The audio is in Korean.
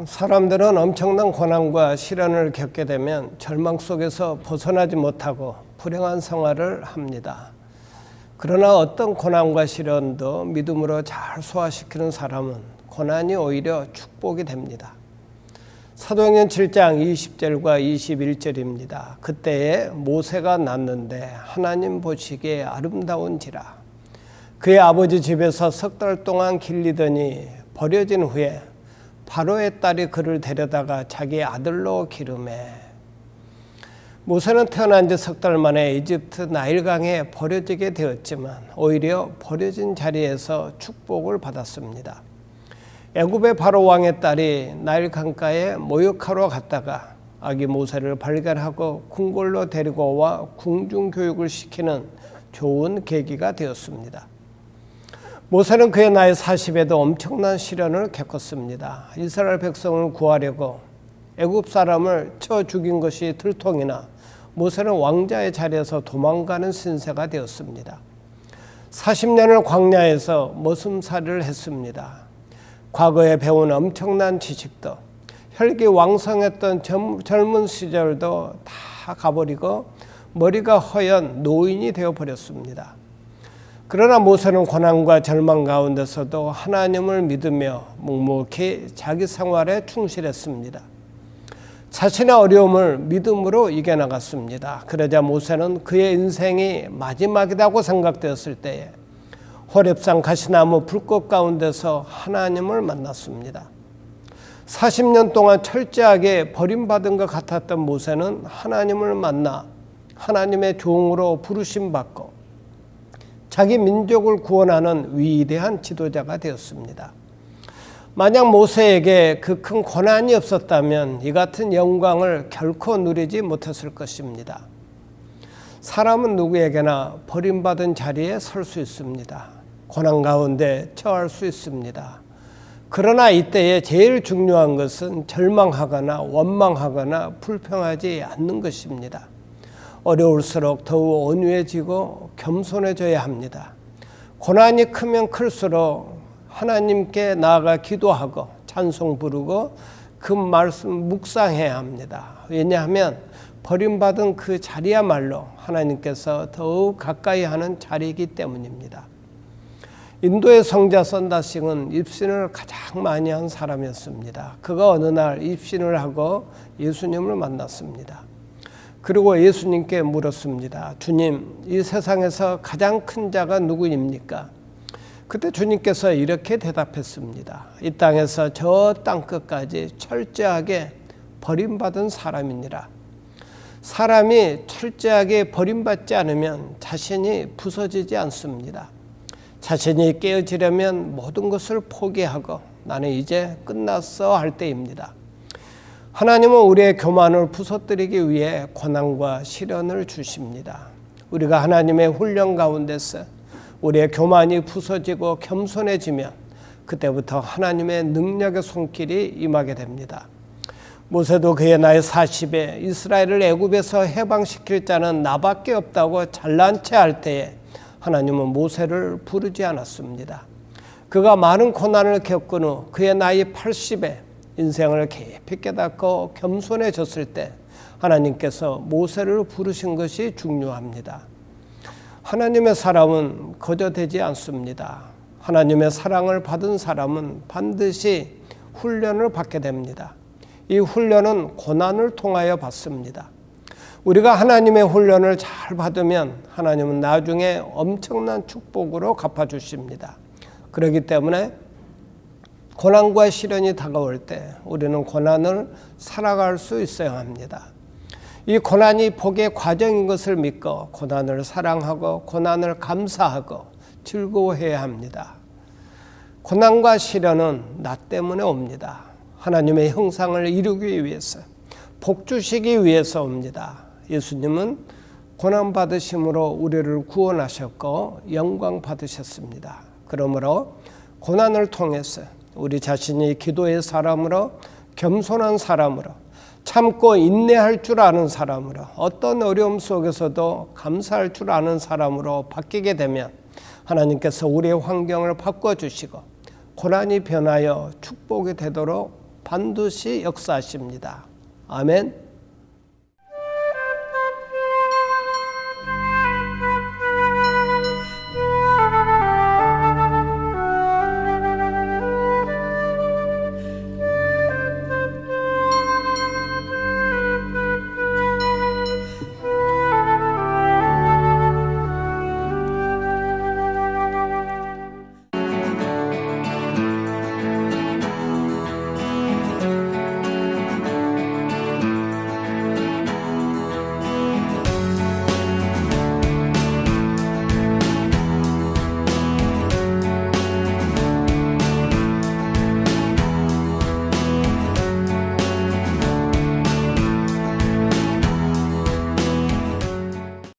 사람들은 엄청난 고난과 시련을 겪게 되면 절망 속에서 벗어나지 못하고 불행한 생활을 합니다. 그러나 어떤 고난과 시련도 믿음으로 잘 소화시키는 사람은 고난이 오히려 축복이 됩니다. 사도행전 7장 20절과 21절입니다. 그때에 모세가 낳는데 하나님 보시기에 아름다운지라. 그의 아버지 집에서 석 달 동안 길리더니 버려진 후에 바로의 딸이 그를 데려다가 자기 아들로 기르매. 모세는 태어난 지 석 달 만에 이집트 나일강에 버려지게 되었지만 오히려 버려진 자리에서 축복을 받았습니다. 애굽의 바로 왕의 딸이 나일 강가에 모욕하러 갔다가 아기 모세를 발견하고 궁궐로 데리고 와 궁중 교육을 시키는 좋은 계기가 되었습니다. 모세는 그의 나이 40에도 엄청난 시련을 겪었습니다. 이스라엘 백성을 구하려고 애굽 사람을 쳐 죽인 것이 들통이나 모세는 왕자의 자리에서 도망가는 신세가 되었습니다. 40년을 광야에서 머슴살이를 했습니다. 과거에 배운 엄청난 지식도 혈기왕성했던 젊은 시절도 다 가버리고 머리가 허연 노인이 되어버렸습니다. 그러나 모세는 고난과 절망 가운데서도 하나님을 믿으며 묵묵히 자기 생활에 충실했습니다. 자신의 어려움을 믿음으로 이겨나갔습니다. 그러자 모세는 그의 인생이 마지막이라고 생각되었을 때에 호렙산 가시나무 불꽃 가운데서 하나님을 만났습니다. 40년 동안 철저하게 버림받은 것 같았던 모세는 하나님을 만나 하나님의 종으로 부르심받고 자기 민족을 구원하는 위대한 지도자가 되었습니다. 만약 모세에게 그 큰 고난이 없었다면 이 같은 영광을 결코 누리지 못했을 것입니다. 사람은 누구에게나 버림받은 자리에 설 수 있습니다. 고난 가운데 처할 수 있습니다. 그러나 이때에 제일 중요한 것은 절망하거나 원망하거나 불평하지 않는 것입니다. 어려울수록 더욱 온유해지고 겸손해져야 합니다. 고난이 크면 클수록 하나님께 나아가 기도하고 찬송 부르고 그 말씀 묵상해야 합니다. 왜냐하면 버림받은 그 자리야말로 하나님께서 더욱 가까이 하는 자리이기 때문입니다. 인도의 성자 선다싱은 입신을 가장 많이 한 사람이었습니다. 그가 어느 날 입신을 하고 예수님을 만났습니다. 그리고 예수님께 물었습니다. 주님, 이 세상에서 가장 큰 자가 누구입니까? 그때 주님께서 이렇게 대답했습니다. 이 땅에서 저 땅끝까지 철저하게 버림받은 사람이니라. 사람이 철저하게 버림받지 않으면 자신이 부서지지 않습니다. 자신이 깨어지려면 모든 것을 포기하고 나는 이제 끝났어 할 때입니다. 하나님은 우리의 교만을 부서뜨리기 위해 고난과 시련을 주십니다. 우리가 하나님의 훈련 가운데서 우리의 교만이 부서지고 겸손해지면 그때부터 하나님의 능력의 손길이 임하게 됩니다. 모세도 그의 나이 40에 이스라엘을 애굽에서 해방시킬 자는 나밖에 없다고 잘난 체 할 때에 하나님은 모세를 부르지 않았습니다. 그가 많은 고난을 겪은 후 그의 나이 80에 인생을 깊이 깨닫고 겸손해졌을 때 하나님께서 모세를 부르신 것이 중요합니다. 하나님의 사람은 거저되지 않습니다. 하나님의 사랑을 받은 사람은 반드시 훈련을 받게 됩니다. 이 훈련은 고난을 통하여 받습니다. 우리가 하나님의 훈련을 잘 받으면 하나님은 나중에 엄청난 축복으로 갚아주십니다. 그렇기 때문에 고난과 시련이 다가올 때 우리는 고난을 살아갈 수 있어야 합니다. 이 고난이 복의 과정인 것을 믿고 고난을 사랑하고 고난을 감사하고 즐거워해야 합니다. 고난과 시련은 나 때문에 옵니다. 하나님의 형상을 이루기 위해서, 복 주시기 위해서 옵니다. 예수님은 고난받으심으로 우리를 구원하셨고 영광 받으셨습니다. 그러므로 고난을 통해서 우리 자신이 기도의 사람으로, 겸손한 사람으로, 참고 인내할 줄 아는 사람으로, 어떤 어려움 속에서도 감사할 줄 아는 사람으로 바뀌게 되면 하나님께서 우리의 환경을 바꿔주시고 고난이 변하여 축복이 되도록 반드시 역사하십니다. 아멘.